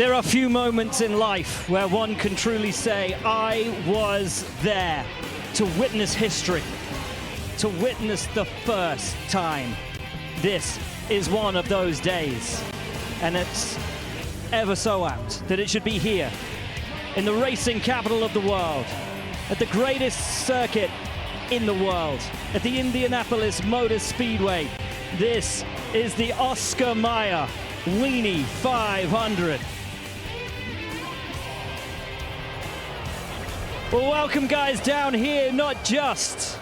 There are few moments in life where one can truly say, I was there to witness history, to witness the first time. This is one of those days, and it's ever so apt that it should be here, in the racing capital of the world, at the greatest circuit in the world, at the Indianapolis Motor Speedway. This is the Oscar Mayer Wienie 500. Well, welcome guys down here, not just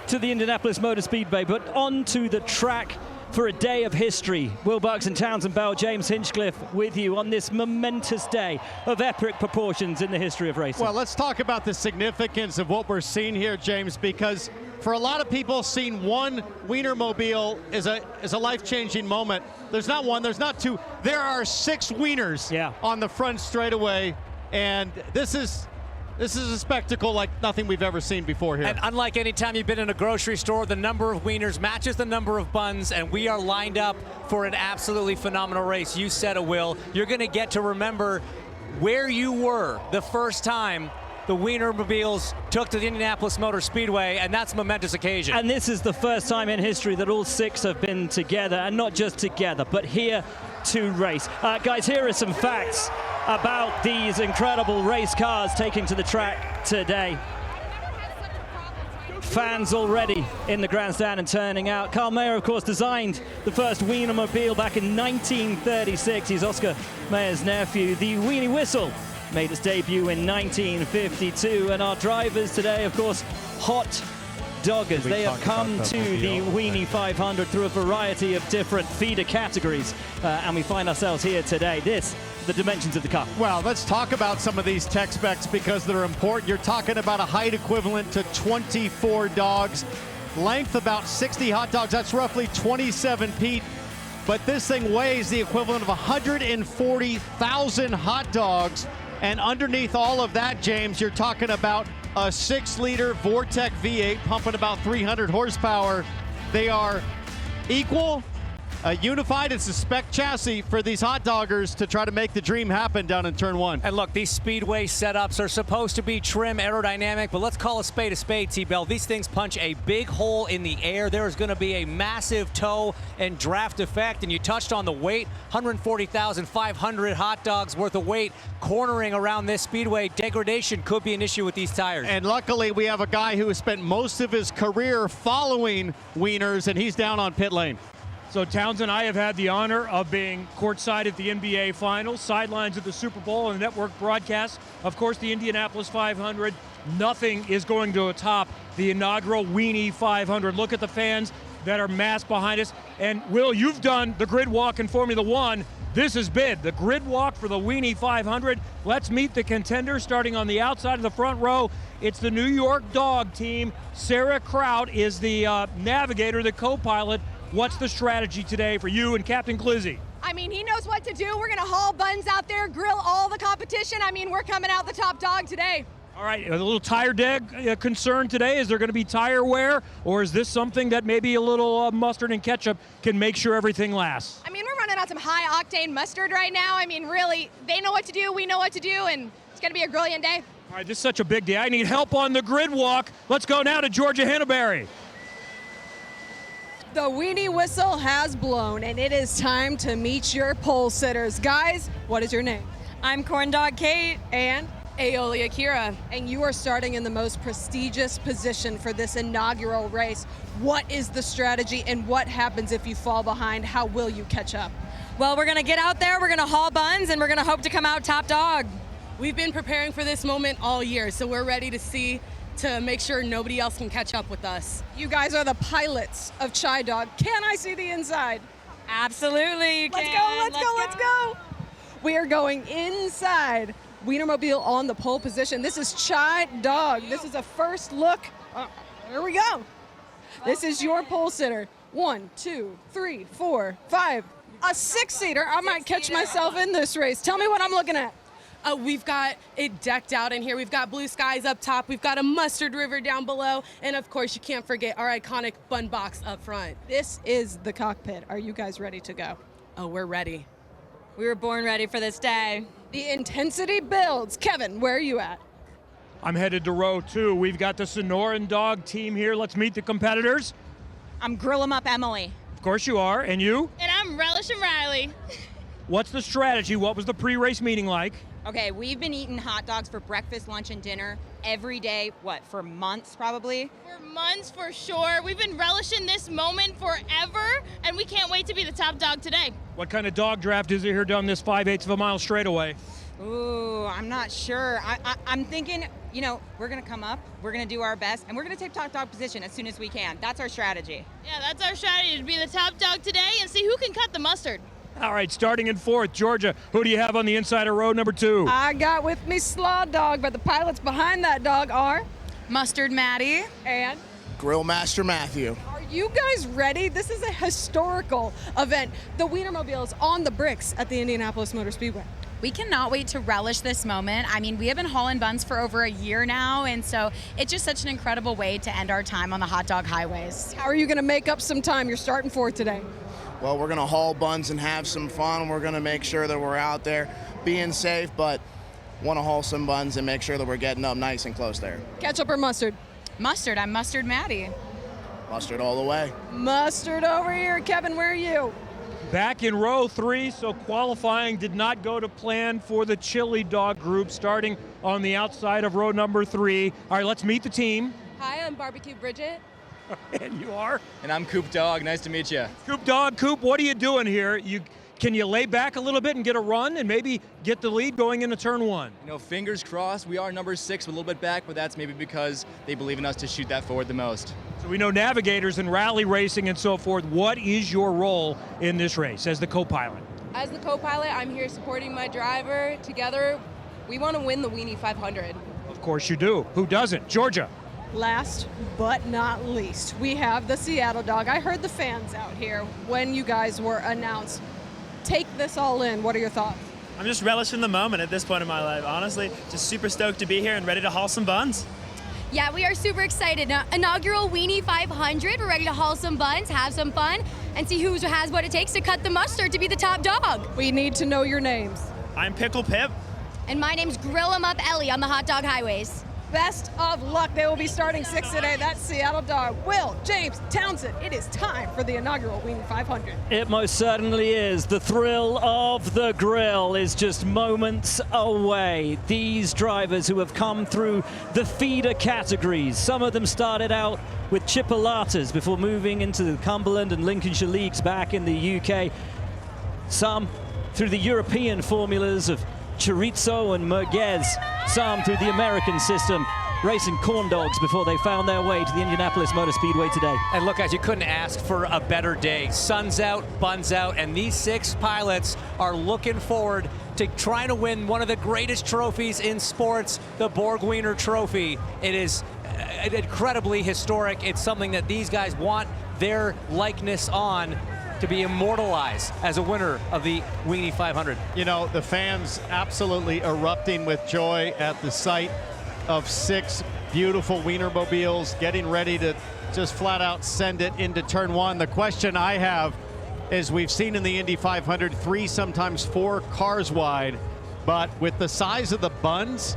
to the Indianapolis Motor Speedway, but onto the track for a day of history. Will Bucks and Townsend Bell, James Hinchcliffe with you on this momentous day of epic proportions in the history of racing. Well, let's talk about the significance of what we're seeing here, James, because for a lot of people, seeing one Wienermobile is a life-changing moment. There's not one, there's not two. There are 6 Wieners on the front straightaway, and this is a spectacle like nothing we've ever seen before here. And unlike any time you've been in a grocery store, the number of wieners matches the number of buns, and we are lined up for an absolutely phenomenal race. You said it, Will. You're going to get to remember where you were the first time the Wienermobiles took to the Indianapolis Motor Speedway, and that's a momentous occasion. And this is the first time in history that all 6 have been together, and not just together, but here to race. Guys, here are some facts about these incredible race cars taking to the track today. Fans already in the grandstand and turning out. Carl Mayer, of course, designed the first Wienermobile back in 1936. He's Oscar Mayer's nephew. The Wienie whistle made its debut in 1952. And our drivers today, of course, hot doggers. They have come to the Wienie 500 through a variety of different feeder categories. And we find ourselves here today. The dimensions of the car. Well, let's talk about some of these tech specs because they're important. You're talking about a height equivalent to 24 dogs, length about 60 hot dogs. That's roughly 27 feet. But this thing weighs the equivalent of 140,000 hot dogs. And underneath all of that, James, you're talking about a 6-liter Vortec V8 pumping about 300 horsepower. They are equal, unified. It's a spec chassis for these hot doggers to try to make the dream happen down in turn 1. And look, these speedway setups are supposed to be trim, aerodynamic, but let's call a spade, T-Bell. These things punch a big hole in the air. There is going to be a massive toe and draft effect, and you touched on the weight, 140,500 hot dogs worth of weight cornering around this speedway. Degradation could be an issue with these tires. And luckily, we have a guy who has spent most of his career following Wieners, and he's down on pit lane. So Townsend, I have had the honor of being courtside at the NBA Finals, sidelines at the Super Bowl, and network broadcast. Of course, the Indianapolis 500. Nothing is going to top the inaugural Wienie 500. Look at the fans that are massed behind us. And Will, you've done the grid walk in Formula One. This is big. The grid walk for the Wienie 500. Let's meet the contenders starting on the outside of the front row. It's the New York Dog team. Sarah Kraut is the navigator, the co-pilot. What's the strategy today for you and Captain Glizzy? I mean, he knows what to do. We're going to haul buns out there, grill all the competition. I mean, we're coming out the top dog today. All right, a little tire deg concern today. Is there going to be tire wear, or is this something that maybe a little mustard and ketchup can make sure everything lasts? I mean, we're running on some high-octane mustard right now. I mean, really, they know what to do, we know what to do, and it's going to be a brilliant day. All right, this is such a big day. I need help on the grid walk. Let's go now to Georgia Henneberry. The Wienie whistle has blown, and it is time to meet your pole sitters. Guys, what is your name? I'm Corn Dog Kate. And? Aeolia Kira. And you are starting in the most prestigious position for this inaugural race. What is the strategy, and what happens if you fall behind? How will you catch up? Well, we're going to get out there, we're going to haul buns, and we're going to hope to come out top dog. We've been preparing for this moment all year, so we're ready to make sure nobody else can catch up with us. You guys are the pilots of Chai Dog. Can I see the inside? Absolutely, you can. Let's go. We are going inside. Wienermobile on the pole position. This is Chai Dog. This is a first look. Here we go. This is your pole sitter. 1, 2, 3, 4, 5. A 6-seater. I might catch myself in this race. Tell me what I'm looking at. We've got it decked out in here. We've got blue skies up top. We've got a mustard river down below. And of course, you can't forget our iconic bun box up front. This is the cockpit. Are you guys ready to go? Oh, we're ready. We were born ready for this day. The intensity builds. Kevin, where are you at? I'm headed to row 2. We've got the Sonoran Dog team here. Let's meet the competitors. I'm Grill 'em Up Emily. Of course you are. And you? And I'm Relish and Riley. What's the strategy? What was the pre-race meeting like? Okay, we've been eating hot dogs for breakfast, lunch, and dinner every day, for months probably? For months, for sure. We've been relishing this moment forever, and we can't wait to be the top dog today. What kind of dog draft is it here down this 5/8 of a mile straightaway? Ooh, I'm not sure. I'm thinking, we're going to come up, we're going to do our best, and we're going to take top dog position as soon as we can. That's our strategy. Yeah, that's our strategy, to be the top dog today and see who can cut the mustard. All right, starting in 4th, Georgia. Who do you have on the inside of row number 2? I got with me Slaw Dog, but the pilots behind that dog are Mustard Maddie. and Grill Master Matthew. are you guys ready? This is a historical event. The Wienermobiles on the bricks at the Indianapolis Motor Speedway. We cannot wait to relish this moment. I mean, we have been hauling buns for over a year now, and so it's just such an incredible way to end our time on the hot dog highways. How are you going to make up some time? You're starting 4th today. Well, we're going to haul buns and have some fun. We're going to make sure that we're out there being safe, but want to haul some buns and make sure that we're getting up nice and close there. Ketchup or mustard? Mustard, I'm Mustard Maddie. Mustard all the way. Mustard over here. Kevin, where are you? Back in row 3, so qualifying did not go to plan for the Chili Dog group, starting on the outside of row number 3. All right, let's meet the team. Hi, I'm Barbecue Bridget. And you are? And I'm Coop Dog. Nice to meet you. Coop Dog. Coop, what are you doing here? Can you lay back a little bit and get a run and maybe get the lead going into turn 1? Fingers crossed. We are number 6, a little bit back, but that's maybe because they believe in us to shoot that forward the most. So we know navigators and rally racing and so forth. What is your role in this race as the co-pilot? As the co-pilot, I'm here supporting my driver. Together, we want to win the Wienie 500. Of course you do. Who doesn't? Georgia. Last but not least, we have the Seattle Dog. I heard the fans out here when you guys were announced. Take this all in. What are your thoughts? I'm just relishing the moment at this point in my life. Honestly, just super stoked to be here and ready to haul some buns. Yeah, we are super excited. Inaugural Wienie 500. We're ready to haul some buns, have some fun, and see who has what it takes to cut the mustard to be the top dog. We need to know your names. I'm Pickle Pip. And my name's Grill 'em Up Ellie on the hot dog highways. Best of luck. They will be starting 6th today. That's Seattle Dog. Will, James, Townsend, it is time for the inaugural Wienie 500. It most certainly is. The thrill of the grill is just moments away. These drivers who have come through the feeder categories, some of them started out with chipolatas before moving into the Cumberland and Lincolnshire leagues back in the UK. Some through the European formulas of chorizo and merguez, some through the American system, racing corn dogs before they found their way to the Indianapolis Motor Speedway today. And look, guys, you couldn't ask for a better day. Sun's out, buns out, and these 6 pilots are looking forward to trying to win one of the greatest trophies in sports, the Borg Wiener Trophy. It is incredibly historic. It's something that these guys want their likeness on to be immortalized as a winner of the Wienie 500. The fans absolutely erupting with joy at the sight of 6 beautiful Wienermobiles getting ready to just flat out send it into turn 1. The question I have is, we've seen in the Indy 500 3, sometimes 4 cars wide, but with the size of the buns,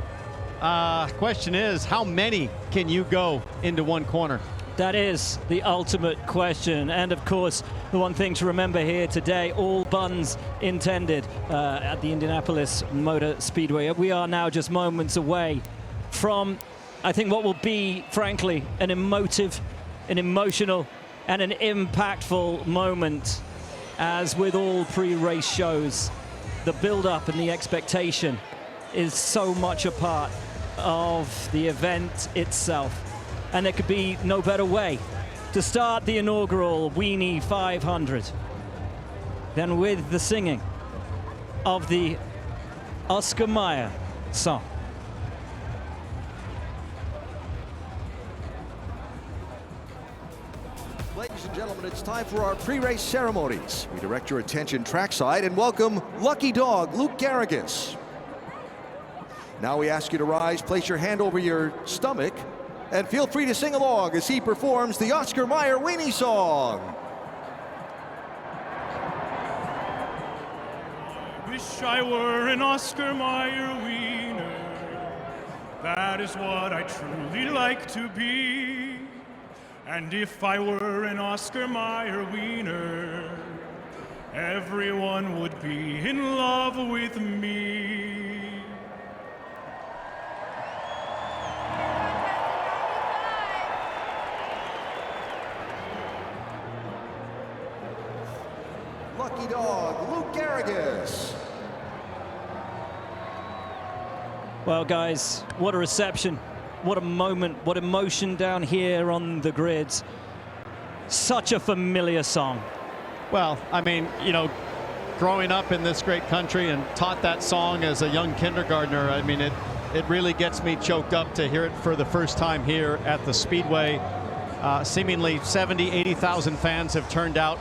question is, how many can you go into one corner? That is the ultimate question. And of course, the one thing to remember here today, all buns intended at the Indianapolis Motor Speedway. We are now just moments away from, I think, what will be, frankly, an emotive, an emotional, and an impactful moment. As with all pre-race shows, the build-up and the expectation is so much a part of the event itself. And there could be no better way to start the inaugural Wienie 500 than with the singing of the Oscar Mayer song. Ladies and gentlemen, it's time for our pre-race ceremonies. We direct your attention trackside and welcome Lucky Dog Luke Garrigus. Now we ask you to rise, place your hand over your stomach, and feel free to sing along as he performs the Oscar Mayer Wienie song. wish I were an Oscar Mayer Wiener. That is what I truly like to be. And if I were an Oscar Mayer Wiener, everyone would be in love with me. Lucky dog, Luke Garrigus. Well, guys, what a reception. What a moment, what emotion down here on the grids. Such a familiar song. Well, I mean, you know, growing up in this great country and taught that song as a young kindergartner, I mean, it really gets me choked up to hear it for the first time here at the Speedway. Seemingly 70, 80,000 fans have turned out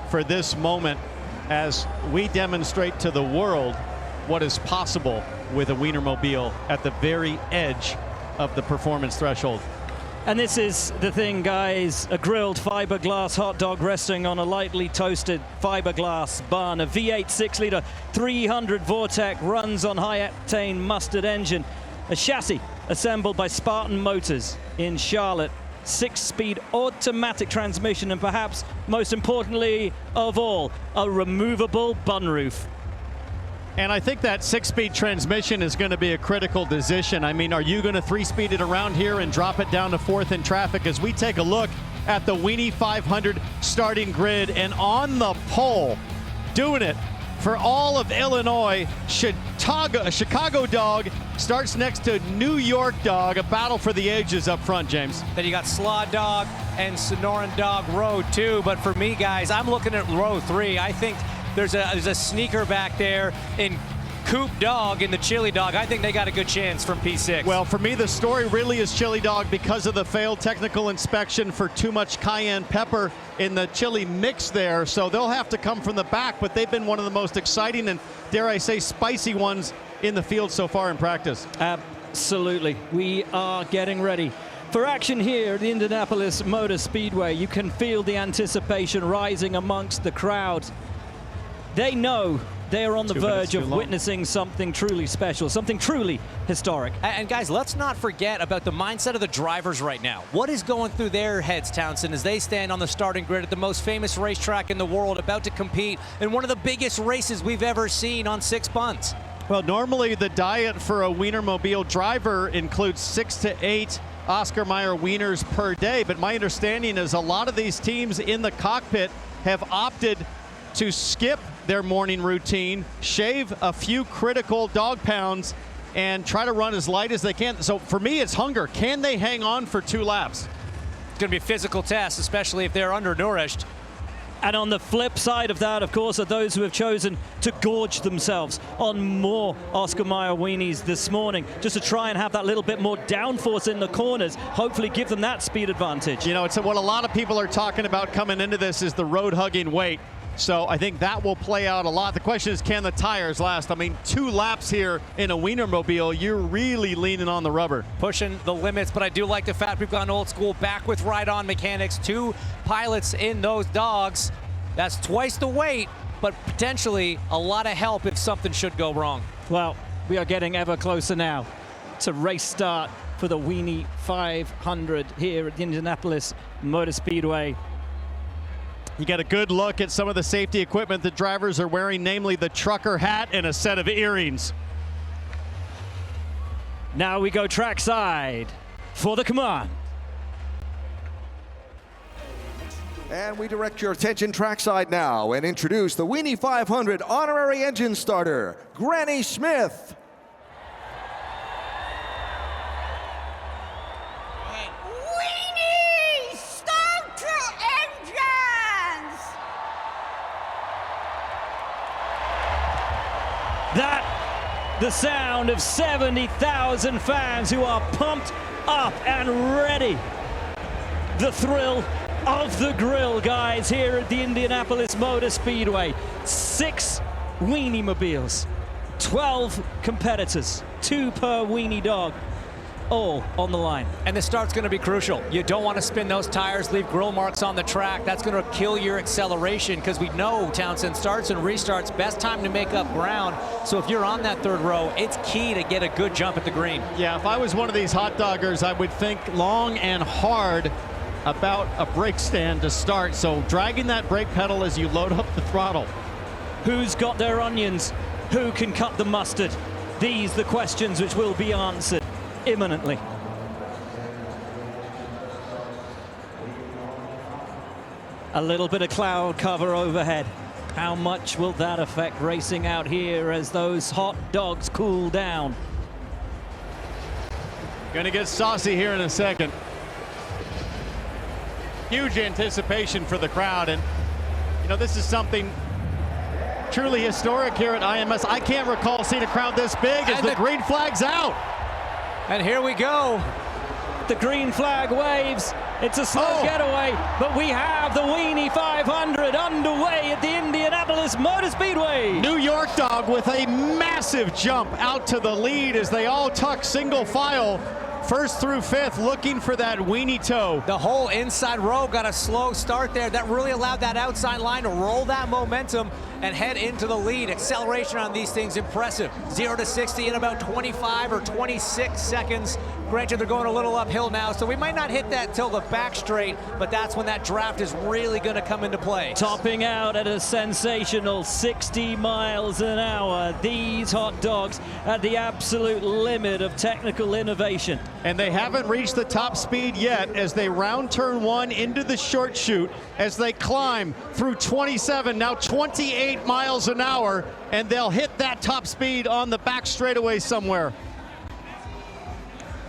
for this moment as we demonstrate to the world what is possible with a Wienermobile at the very edge of the performance threshold. And this is the thing, guys, a grilled fiberglass hot dog resting on a lightly toasted fiberglass bun. A V8 6-liter 300 Vortec runs on high-octane mustard engine. A chassis assembled by Spartan Motors in Charlotte. 6-speed automatic transmission, and perhaps most importantly of all, a removable bun roof. And I think that 6-speed transmission is going to be a critical decision. I mean, are you going to 3-speed it around here and drop it down to 4th in traffic as we take a look at the Wienie 500 starting grid? And on the pole, doing it for all of Illinois, Chicago Dog starts next to New York Dog, a battle for the ages up front, James. Then you got Slaw Dog and Sonoran Dog row 2. But for me, guys, I'm looking at row 3. I think there's a sneaker back there in Coop Dog and the Chili Dog. I think they got a good chance from P6. Well, for me, the story really is Chili Dog because of the failed technical inspection for too much cayenne pepper in the chili mix there. So they'll have to come from the back, but they've been one of the most exciting and, dare I say, spicy ones in the field so far in practice. Absolutely. We are getting ready for action here at the Indianapolis Motor Speedway. You can feel the anticipation rising amongst the crowd. They know they are on the verge of witnessing something truly special, something truly historic. And guys, let's not forget about the mindset of the drivers right now. What is going through their heads, Townsend, as they stand on the starting grid at the most famous racetrack in the world, about to compete in one of the biggest races we've ever seen on 6 buns? Well, normally the diet for a Wienermobile driver includes 6 to 8 Oscar Mayer Wieners per day, but my understanding is a lot of these teams in the cockpit have opted to skip their morning routine, shave a few critical dog pounds, and try to run as light as they can. So for me, it's hunger. Can they hang on for 2 laps? It's going to be a physical test, especially if they're undernourished. And on the flip side of that, of course, are those who have chosen to gorge themselves on more Oscar Mayer Wienies this morning, just to try and have that little bit more downforce in the corners, hopefully give them that speed advantage. You know, it's what a lot of people are talking about coming into this is the road-hugging weight. So I think that will play out a lot. The question is, can the tires last? I mean, 2 laps here in a Wienermobile, you're really leaning on the rubber. Pushing the limits, but I do like the fact we've gone old school, back with ride-on mechanics, 2 pilots in those dogs. That's twice the weight, but potentially a lot of help if something should go wrong. Well, we are getting ever closer now to race start for the Wienie 500 here at the Indianapolis Motor Speedway. You get a good look at some of the safety equipment the drivers are wearing, namely the trucker hat and a set of earrings. Now we go trackside for the command. And we direct your attention trackside now and introduce the Wienie 500 honorary engine starter, Granny Smith. Wienie, start your engines! That, the sound of 70,000 fans who are pumped up and ready. The thrill of the grill, guys, here at the Indianapolis Motor Speedway. 6 Wienermobiles, 12 competitors, 2 per Wienie dog. all on the line. And the start's going to be crucial. You don't want to spin those tires, leave grill marks on the track. That's going to kill your acceleration, because we know, Townsend, starts and restarts, best time to make up ground. So if you're on that third row, it's key to get a good jump at the green. Yeah, if I was one of these hot doggers, I would think long and hard about a brake stand to start. So dragging that brake pedal as you load up the throttle. Who's got their onions? Who can cut the mustard? These the questions which will be answered imminently. A little bit of cloud cover overhead. How much will that affect racing out here as those hot dogs cool down? Gonna get saucy here in a second. Huge anticipation for the crowd, and you know, this is something truly historic here at IMS. I can't recall seeing a crowd this big as the green flag's out. And here we go. The green flag waves. It's a slow getaway, but we have the Wienie 500 underway at the Indianapolis Motor Speedway. New York dog with a massive jump out to the lead as they all tuck single file. First through fifth, looking for that Wienie toe. The whole inside row got a slow start there. That really allowed that outside line to roll that momentum and head into the lead. Acceleration on these things impressive. 0 to 60 in about 25 or 26 seconds. Granted, they're going a little uphill now, so we might not hit that till the back straight, but that's when that draft is really going to come into play. Topping out at a sensational 60 miles an hour. These hot dogs at the absolute limit of technical innovation. And they haven't reached the top speed yet as they round turn one into the short chute as they climb through 27, now 28 miles an hour, and they'll hit that top speed on the back straightaway somewhere.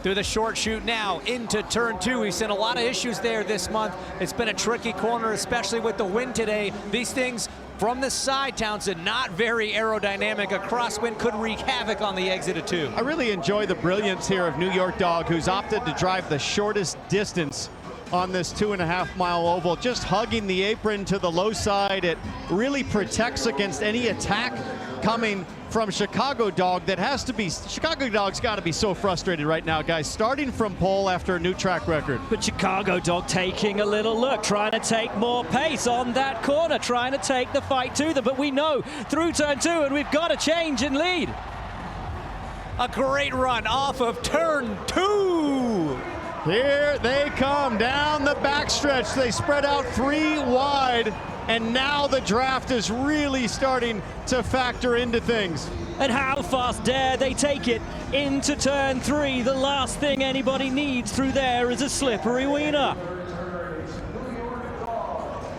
Through the short chute now into turn two. We've seen a lot of issues there this month. It's been a tricky corner, especially with the wind today. These things from the side, Townsend, not very aerodynamic. A crosswind could wreak havoc on the exit of two. I really enjoy the brilliance here of New York Dog, who's opted to drive the shortest distance on this 2.5 mile oval, just hugging the apron to the low side. It really protects against any attack coming from Chicago Dog. That has to be, Chicago Dog's got to be so frustrated right now, guys, starting from pole after a new track record. But Chicago Dog taking a little look, trying to take more pace on that corner, trying to take the fight to them. But we know through turn two, and we've got a change in lead. A great run off of turn two. Here they come down the backstretch. They spread out 3 wide, and now the draft is really starting to factor into things. And how fast dare they take it into turn three? The last thing anybody needs through there is a slippery wiener.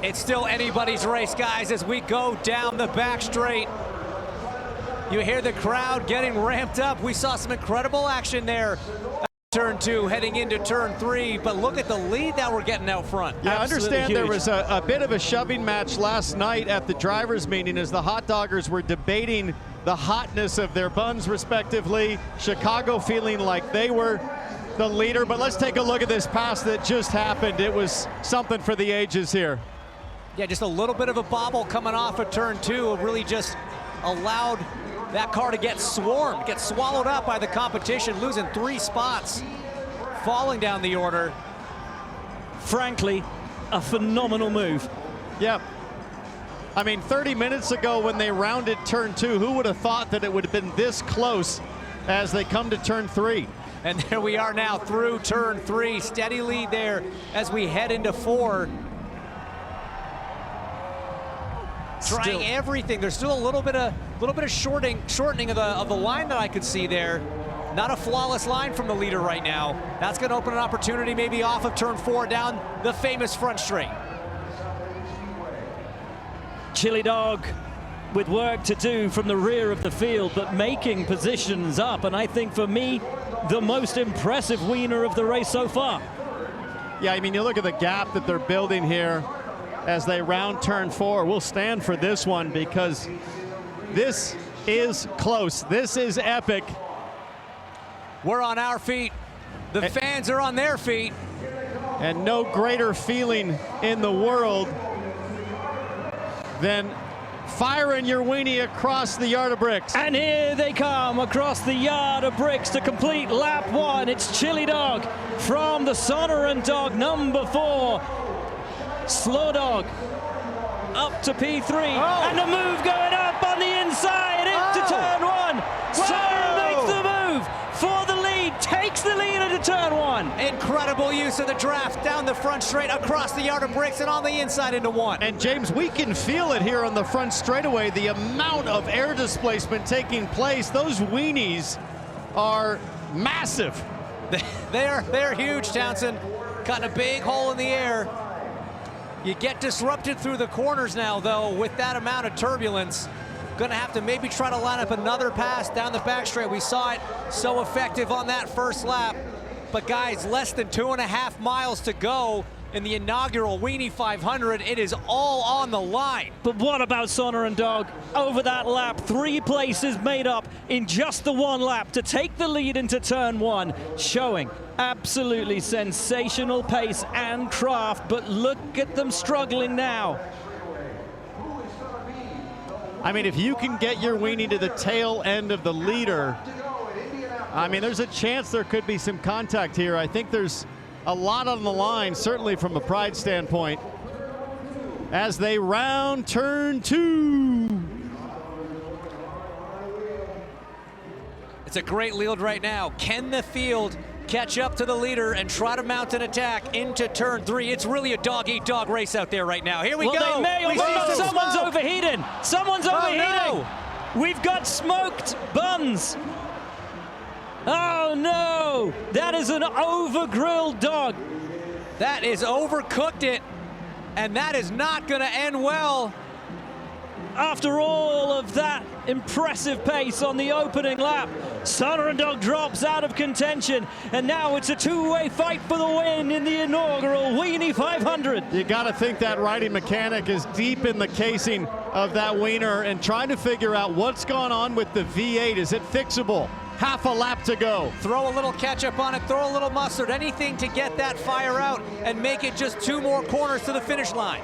It's still anybody's race, guys, as we go down the back straight. You hear the crowd getting ramped up. We saw some incredible action there. Turn two, heading into turn three, but look at the lead that we're getting out front. Yeah, I Absolutely understand huge. there was a bit of a shoving match last night at the drivers' meeting as the hot doggers were debating the hotness of their buns respectively. Chicago feeling like they were the leader, but let's take a look at this pass that just happened. It was something for the ages here. Yeah, just a little bit of a bobble coming off of turn two, really just allowed that car to get swarmed, get swallowed up by the competition, losing 3 spots, falling down the order. Frankly, a phenomenal move. Yep. I mean, 30 minutes ago when they rounded turn two, who would have thought that it would have been this close as they come to turn three? And there we are now through turn three. Steady lead there as we head into four. Trying everything. There's still a little bit of shortening of the line that I could see there. Not a flawless line from the leader right now. That's going to open an opportunity maybe off of turn four down the famous front straight. Chili Dog with work to do from the rear of the field, but making positions up. And I think for me, the most impressive wiener of the race so far. Yeah, I mean, you look at the gap that they're building here as they round turn four. We'll stand for this one because this is close. This is epic. We're on our feet. The fans are on their feet. And no greater feeling in the world than firing your weenie across the yard of bricks. And here they come across the yard of bricks to complete lap 1. It's Chili Dog from the Sonoran Dog number 4. Slow Dog up to P3. And a move going up on the inside into turn 1. Sonoran makes the move for the lead, takes the lead into turn 1. Incredible use of the draft down the front straight, across the yard of bricks, and on the inside into 1. And James, we can feel it here on the front straightaway, the amount of air displacement taking place. Those weenies are massive. They're huge, Townsend. Cutting a big hole in the air. You get disrupted through the corners now, though, with that amount of turbulence. Gonna have to maybe try to line up another pass down the back straight. We saw it so effective on that first lap. But guys, less than 2.5 miles to go in the inaugural Wienie 500. It is all on the line. But what about Sonoran Dog? Over that lap, 3 places made up in just the 1 lap to take the lead into turn 1, showing absolutely sensational pace and craft. But look at them struggling now. I mean, if you can get your weenie to the tail end of the leader, I mean, there's a chance there could be some contact here. I think there's a lot on the line, certainly from a pride standpoint, as they round turn 2. It's a great lead right now. Can the field catch up to the leader and try to mount an attack into turn 3? It's really a dog-eat-dog race out there right now. Here we go. They may, someone's overheating. Someone's overheating. No. We've got smoked buns. Oh no, that is an over-grilled dog. That is overcooked it, and that is not gonna end well. After all of that impressive pace on the opening lap, Sonoran Dog drops out of contention, and now it's a 2-way fight for the win in the inaugural Wienie 500. You got to think that riding mechanic is deep in the casing of that wiener and trying to figure out what's gone on with the V8. Is it fixable? Half a lap to go. Throw a little ketchup on it, throw a little mustard, anything to get that fire out and make it just 2 more corners to the finish line.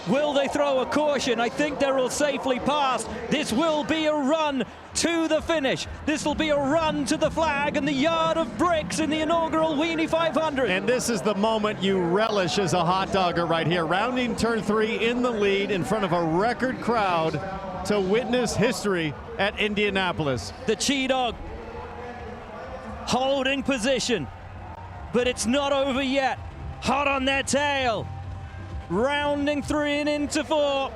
Will they throw a caution? I think they will safely pass. This will be a run to the finish. This will be a run to the flag and the yard of bricks in the inaugural Wienie 500. And this is the moment you relish as a hot dogger right here. Rounding turn 3 in the lead in front of a record crowd to witness history at Indianapolis. The Chi-Dog holding position, but it's not over yet. Hot on their tail. Rounding 3 and into 4.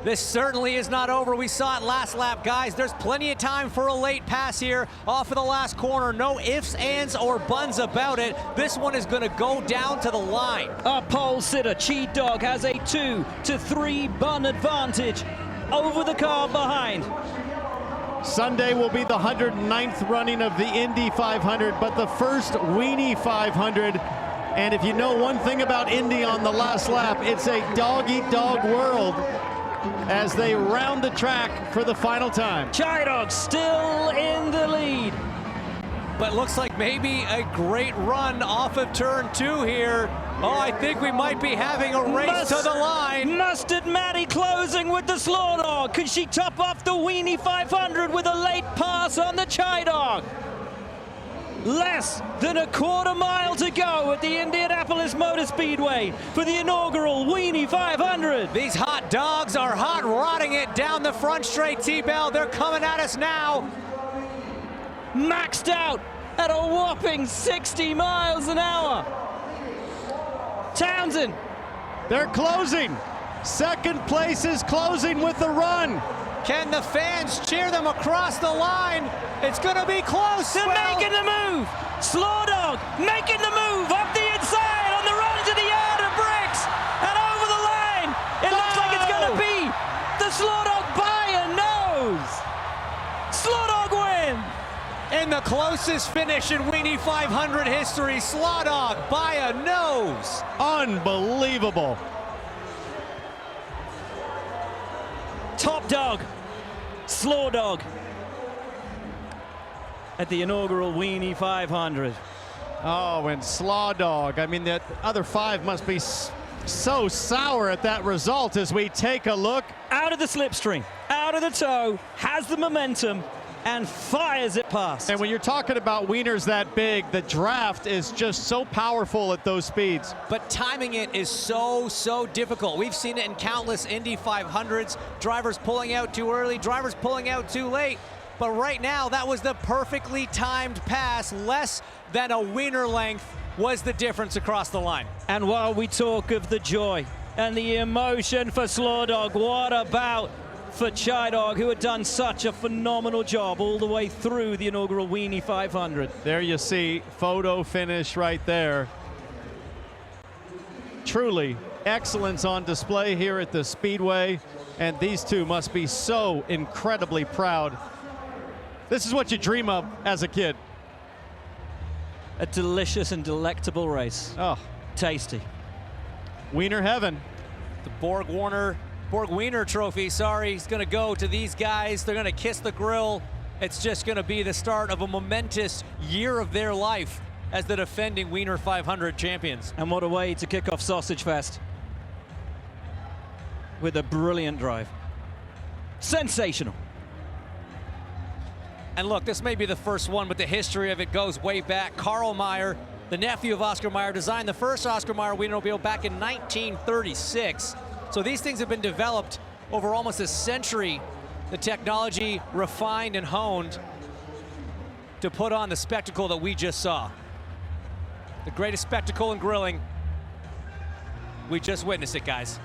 This certainly is not over. We saw it last lap, guys. There's plenty of time for a late pass here off of the last corner. No ifs, ands, or buns about it. This one is going to go down to the line. Our pole sitter, Chi-Dog, has a 2 to 3 bun advantage over the car behind. Sunday will be the 109th running of the Indy 500, but the first Wienie 500. And if you know one thing about Indy on the last lap, it's a dog-eat-dog world as they round the track for the final time. Chi-Dog still in the lead. But looks like maybe a great run off of turn 2 here. Oh, I think we might be having a race to the line. Mustard Maddie closing with the Slow Dog. Can she top off the Wienie 500 with a late pass on the Chi-Dog? Less than a quarter mile to go at the Indianapolis Motor Speedway for the inaugural Wienie 500. These hot dogs are hot rodding it down the front straight, T-Bell. They're coming at us now. Maxed out at a whopping 60 miles an hour. Townsend. They're closing. Second place is closing with the run. Can the fans cheer them across the line? It's going to be close. They're making the move. Slow Dog making the move up the inside on the run to the yard of bricks and over the line. It looks like it's going to be the Slow Dog by a nose. Slow Dog wins. In the closest finish in Wienie 500 history, Slow Dog by a nose. Unbelievable. Top Dog, Slow Dog at the inaugural Wienie 500. Oh, and Slow Dog. I mean, the other 5 must be So sour at that result as we take a look. Out of the slipstream, out of the toe, has the momentum, and fires it past. And when you're talking about wieners that big, the draft is just so powerful at those speeds. But timing it is so difficult. We've seen it in countless Indy 500s. Drivers pulling out too early, drivers pulling out too late. But right now, that was the perfectly timed pass. Less than a wiener length was the difference across the line. And while we talk of the joy and the emotion for Slaw Dog, what about for Chai Dog, who had done such a phenomenal job all the way through the inaugural Wienie 500. There you see, photo finish right there. Truly, excellence on display here at the Speedway, and these two must be so incredibly proud. This is what you dream of as a kid. A delicious and delectable race. Oh, tasty. Wiener heaven. The Borg Wiener trophy, sorry, is going to go to these guys. They're going to kiss the grill. It's just going to be the start of a momentous year of their life as the defending Wiener 500 champions. And what a way to kick off Sausage Fest with a brilliant drive. Sensational. And look, this may be the first one, but the history of it goes way back. Carl Mayer, the nephew of Oscar Mayer, designed the first Oscar Mayer Wienermobile back in 1936. So these things have been developed over almost a century. The technology refined and honed to put on the spectacle that we just saw. The greatest spectacle in grilling. We just witnessed it, guys.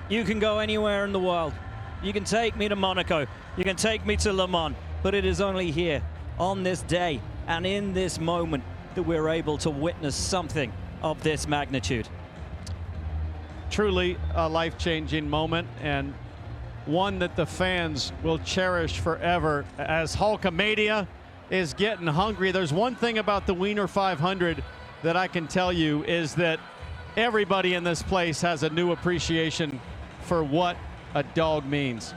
You can go anywhere in the world. You can take me to Monaco. You can take me to Le Mans. But it is only here, on this day, and in this moment, that we're able to witness something of this magnitude. Truly a life-changing moment, and one that the fans will cherish forever. As Hulkamania is getting hungry, there's one thing about the Wiener 500 that I can tell you is that everybody in this place has a new appreciation for what a dog means.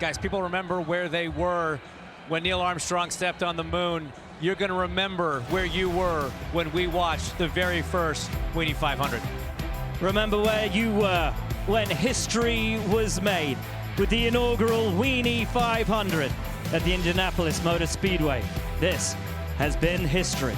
Guys, people remember where they were when Neil Armstrong stepped on the moon. You're going to remember where you were when we watched the very first Wienie 500. Remember where you were when history was made with the inaugural Wienie 500 at the Indianapolis Motor Speedway. This has been history.